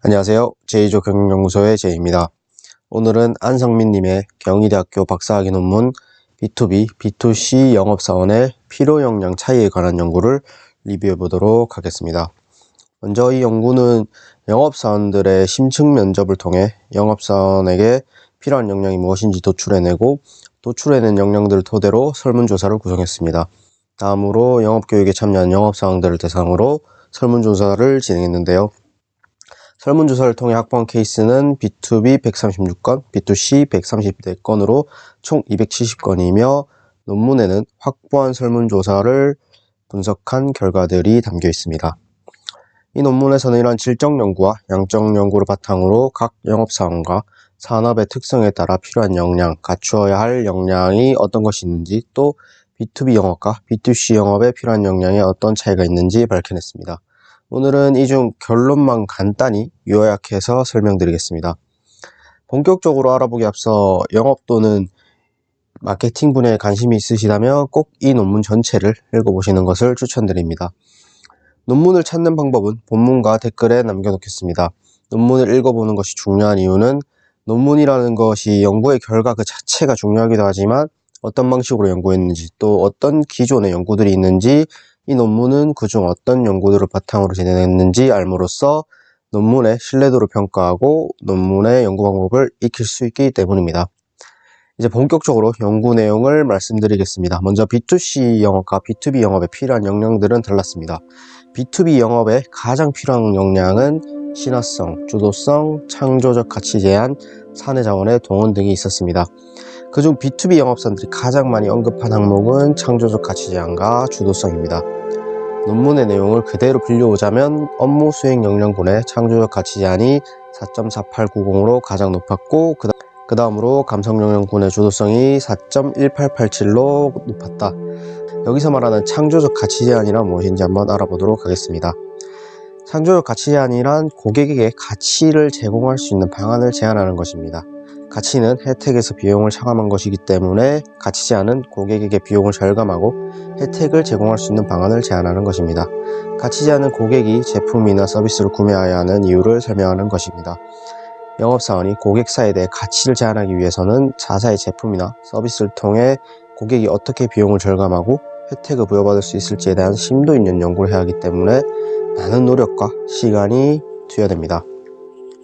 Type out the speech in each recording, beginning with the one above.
안녕하세요. 제이조 경영연구소의 제이입니다. 오늘은 안성민님의 경희대학교 박사학위 논문 B2B, B2C 영업사원의 필요역량 차이에 관한 연구를 리뷰해 보도록 하겠습니다. 먼저 이 연구는 영업사원들의 심층 면접을 통해 영업사원에게 필요한 역량이 무엇인지 도출해내고 도출해낸 역량들을 토대로 설문조사를 구성했습니다. 다음으로 영업교육에 참여한 영업사원들을 대상으로 설문조사를 진행했는데요. 설문조사를 통해 확보한 케이스는 B2B 136건, B2C 134건으로 총 270건이며 논문에는 확보한 설문조사를 분석한 결과들이 담겨 있습니다. 이 논문에서는 이러한 질적 연구와 양적 연구를 바탕으로 각 영업사원과 산업의 특성에 따라 필요한 역량, 갖추어야 할 역량이 어떤 것이 있는지, 또 B2B 영업과 B2C 영업에 필요한 역량에 어떤 차이가 있는지 밝혀냈습니다. 오늘은 이 중 결론만 간단히 요약해서 설명드리겠습니다. 본격적으로 알아보기 앞서 영업 또는 마케팅 분야에 관심이 있으시다면 꼭 이 논문 전체를 읽어보시는 것을 추천드립니다. 논문을 찾는 방법은 본문과 댓글에 남겨놓겠습니다. 논문을 읽어보는 것이 중요한 이유는 논문이라는 것이 연구의 결과 그 자체가 중요하기도 하지만 어떤 방식으로 연구했는지, 또 어떤 기존의 연구들이 있는지, 이 논문은 그중 어떤 연구들을 바탕으로 진행했는지 알므로써 논문의 신뢰도를 평가하고 논문의 연구 방법을 익힐 수 있기 때문입니다. 이제 본격적으로 연구 내용을 말씀드리겠습니다. 먼저 B2C 영업과 B2B 영업에 필요한 역량들은 달랐습니다. B2B 영업에 가장 필요한 역량은 신화성, 주도성, 창조적 가치 제한, 사내 자원의 동원 등이 있었습니다. 그중 B2B 영업사들이 가장 많이 언급한 항목은 창조적 가치 제한과 주도성입니다. 논문의 내용을 그대로 빌려오자면 업무 수행 역량군의 창조적 가치 제한이 4.4890으로 가장 높았고, 그 다음으로 감성 역량군의 주도성이 4.1887로 높았다. 여기서 말하는 창조적 가치 제한이란 무엇인지 한번 알아보도록 하겠습니다. 창조적 가치 제한이란 고객에게 가치를 제공할 수 있는 방안을 제안하는 것입니다. 가치는 혜택에서 비용을 차감한 것이기 때문에 가치 제한은 고객에게 비용을 절감하고 혜택을 제공할 수 있는 방안을 제안하는 것입니다. 가치 제한은 고객이 제품이나 서비스를 구매해야 하는 이유를 설명하는 것입니다. 영업사원이 고객사에 대해 가치를 제안하기 위해서는 자사의 제품이나 서비스를 통해 고객이 어떻게 비용을 절감하고 혜택을 부여받을 수 있을지에 대한 심도 있는 연구를 해야 하기 때문에 많은 노력과 시간이 투여됩니다.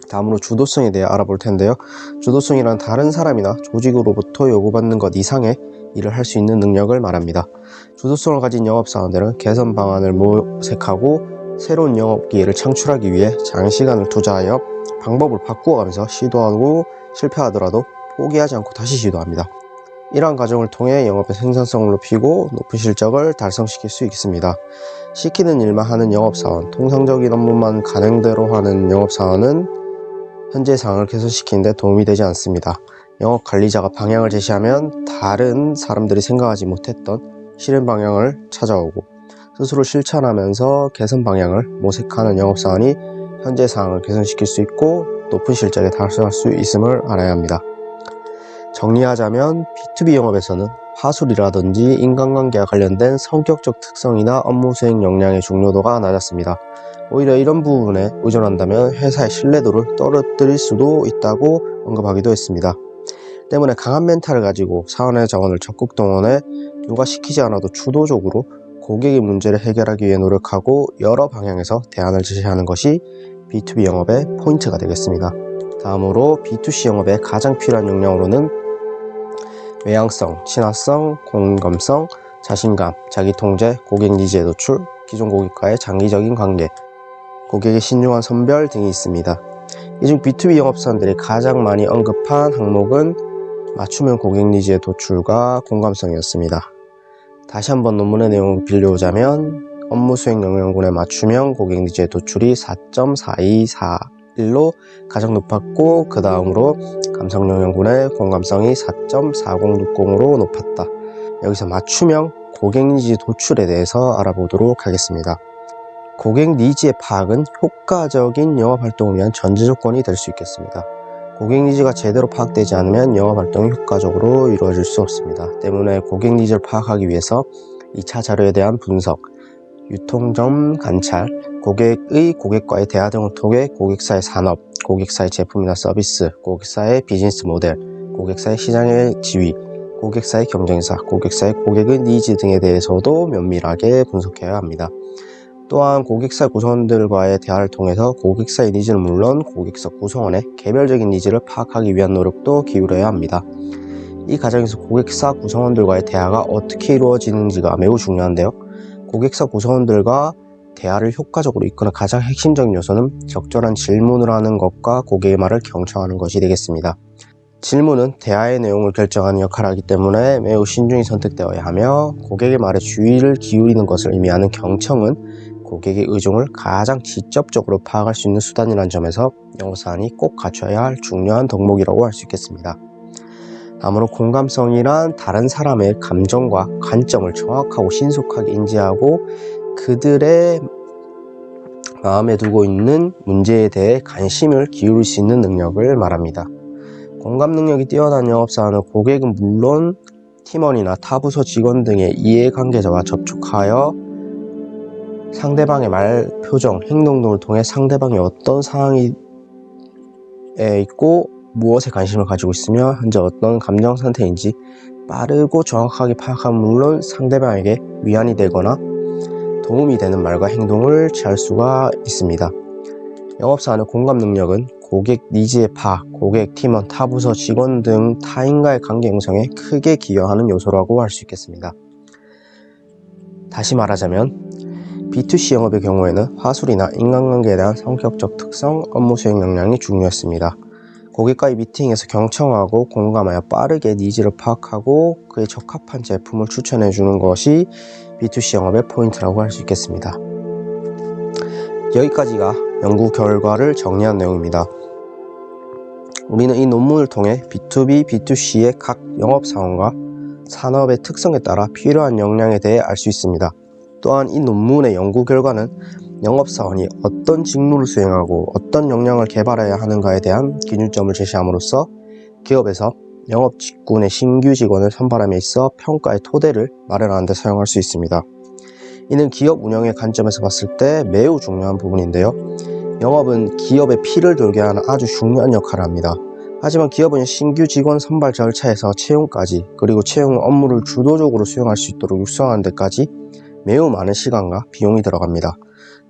다음으로 주도성에 대해 알아볼 텐데요. 주도성이란 다른 사람이나 조직으로부터 요구받는 것 이상의 일을 할 수 있는 능력을 말합니다. 주도성을 가진 영업사원들은 개선 방안을 모색하고 새로운 영업 기회를 창출하기 위해 장시간을 투자하여 방법을 바꾸어가면서 시도하고 실패하더라도 포기하지 않고 다시 시도합니다. 이러한 과정을 통해 영업의 생산성을 높이고 높은 실적을 달성시킬 수 있습니다. 시키는 일만 하는 영업사원, 통상적인 업무만 가능대로 하는 영업사원은 현재 상황을 개선시키는 데 도움이 되지 않습니다. 영업관리자가 방향을 제시하면 다른 사람들이 생각하지 못했던 실행 방향을 찾아오고 스스로 실천하면서 개선 방향을 모색하는 영업사원이 현재 상황을 개선시킬 수 있고 높은 실적에 달성할 수 있음을 알아야 합니다. 정리하자면 B2B 영업에서는 화술이라든지 인간관계와 관련된 성격적 특성이나 업무 수행 역량의 중요도가 낮았습니다. 오히려 이런 부분에 의존한다면 회사의 신뢰도를 떨어뜨릴 수도 있다고 언급하기도 했습니다. 때문에 강한 멘탈을 가지고 사원의 자원을 적극 동원해 누가 시키지 않아도 주도적으로 고객의 문제를 해결하기 위해 노력하고 여러 방향에서 대안을 제시하는 것이 B2B 영업의 포인트가 되겠습니다. 다음으로 B2C 영업에 가장 필요한 역량으로는 외향성, 친화성, 공감성, 자신감, 자기통제, 고객 니즈의 노출, 기존 고객과의 장기적인 관계, 고객의 신중한 선별 등이 있습니다. 이 중 B2B 영업사원들이 가장 많이 언급한 항목은 맞춤형 고객 니즈의 도출과 공감성이었습니다. 다시 한번 논문의 내용을 빌려오자면 업무 수행 역량군의 맞춤형 고객 니즈의 도출이 4.4241로 가장 높았고, 그 다음으로 감성 역량군의 공감성이 4.4060으로 높았다. 여기서 맞춤형 고객 니즈 도출에 대해서 알아보도록 하겠습니다. 고객 니즈의 파악은 효과적인 영업활동을 위한 전제조건이 될 수 있겠습니다. 고객 니즈가 제대로 파악되지 않으면 영업활동이 효과적으로 이루어질 수 없습니다. 때문에 고객 니즈를 파악하기 위해서 2차 자료에 대한 분석, 유통점 관찰, 고객과의 대화 등을 통해 고객사의 산업, 고객사의 제품이나 서비스, 고객사의 비즈니스 모델, 고객사의 시장의 지위, 고객사의 경쟁사, 고객사의 고객의 니즈 등에 대해서도 면밀하게 분석해야 합니다. 또한 고객사 구성원들과의 대화를 통해서 고객사의 니즈는 물론 고객사 구성원의 개별적인 니즈를 파악하기 위한 노력도 기울여야 합니다. 이 과정에서 고객사 구성원들과의 대화가 어떻게 이루어지는지가 매우 중요한데요. 고객사 구성원들과 대화를 효과적으로 이끄는 가장 핵심적인 요소는 적절한 질문을 하는 것과 고객의 말을 경청하는 것이 되겠습니다. 질문은 대화의 내용을 결정하는 역할을 하기 때문에 매우 신중히 선택되어야 하며, 고객의 말에 주의를 기울이는 것을 의미하는 경청은 고객의 의중을 가장 직접적으로 파악할 수 있는 수단이라는 점에서 영업사원이 꼭 갖춰야 할 중요한 덕목이라고 할 수 있겠습니다. 다음으로 공감성이란 다른 사람의 감정과 관점을 정확하고 신속하게 인지하고 그들의 마음에 두고 있는 문제에 대해 관심을 기울일 수 있는 능력을 말합니다. 공감 능력이 뛰어난 영업사원은 고객은 물론 팀원이나 타부서 직원 등의 이해관계자와 접촉하여 상대방의 말, 표정, 행동 등을 통해 상대방이 어떤 상황에 있고 무엇에 관심을 가지고 있으며 현재 어떤 감정 상태인지 빠르고 정확하게 파악하면 물론 상대방에게 위안이 되거나 도움이 되는 말과 행동을 취할 수가 있습니다. 영업사원의 공감 능력은 고객 니즈의 파악, 고객, 팀원, 타부서 직원 등 타인과의 관계 형성에 크게 기여하는 요소라고 할 수 있겠습니다. 다시 말하자면 B2C 영업의 경우에는 화술이나 인간관계에 대한 성격적 특성, 업무 수행 역량이 중요했습니다. 고객과의 미팅에서 경청하고 공감하여 빠르게 니즈를 파악하고 그에 적합한 제품을 추천해 주는 것이 B2C 영업의 포인트라고 할 수 있겠습니다. 여기까지가 연구 결과를 정리한 내용입니다. 우리는 이 논문을 통해 B2B, B2C의 각 영업사원과 산업의 특성에 따라 필요한 역량에 대해 알 수 있습니다. 또한 이 논문의 연구 결과는 영업사원이 어떤 직무를 수행하고 어떤 역량을 개발해야 하는가에 대한 기준점을 제시함으로써 기업에서 영업 직군의 신규 직원을 선발함에 있어 평가의 토대를 마련하는 데 사용할 수 있습니다. 이는 기업 운영의 관점에서 봤을 때 매우 중요한 부분인데요. 영업은 기업의 피를 돌게 하는 아주 중요한 역할을 합니다. 하지만 기업은 신규 직원 선발 절차에서 채용까지, 그리고 채용 업무를 주도적으로 수행할 수 있도록 육성하는 데까지 매우 많은 시간과 비용이 들어갑니다.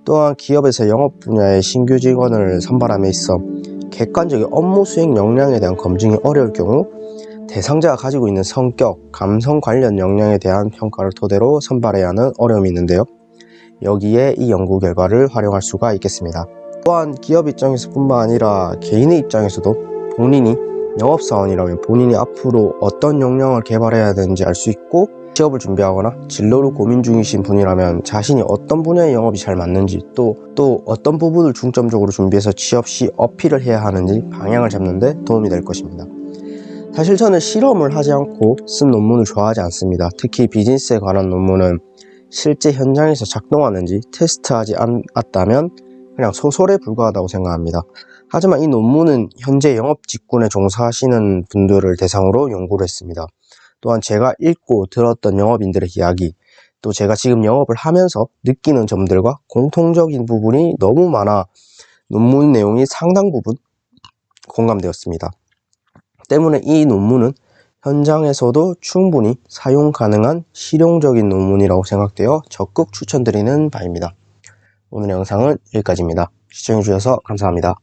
또한 기업에서 영업 분야의 신규 직원을 선발함에 있어 객관적인 업무 수행 역량에 대한 검증이 어려울 경우 대상자가 가지고 있는 성격, 감성 관련 역량에 대한 평가를 토대로 선발해야 하는 어려움이 있는데요. 여기에 이 연구 결과를 활용할 수가 있겠습니다. 또한 기업 입장에서 뿐만 아니라 개인의 입장에서도 본인이 영업사원이라면 본인이 앞으로 어떤 역량을 개발해야 되는지 알 수 있고, 취업을 준비하거나 진로를 고민 중이신 분이라면 자신이 어떤 분야의 영업이 잘 맞는지, 또 어떤 부분을 중점적으로 준비해서 취업 시 어필을 해야 하는지 방향을 잡는 데 도움이 될 것입니다. 사실 저는 실험을 하지 않고 쓴 논문을 좋아하지 않습니다. 특히 비즈니스에 관한 논문은 실제 현장에서 작동하는지 테스트하지 않았다면 그냥 소설에 불과하다고 생각합니다. 하지만 이 논문은 현재 영업 직군에 종사하시는 분들을 대상으로 연구를 했습니다. 또한 제가 읽고 들었던 영업인들의 이야기, 또 제가 지금 영업을 하면서 느끼는 점들과 공통적인 부분이 너무 많아 논문 내용이 상당 부분 공감되었습니다. 때문에 이 논문은 현장에서도 충분히 사용 가능한 실용적인 논문이라고 생각되어 적극 추천드리는 바입니다. 오늘의 영상은 여기까지입니다. 시청해주셔서 감사합니다.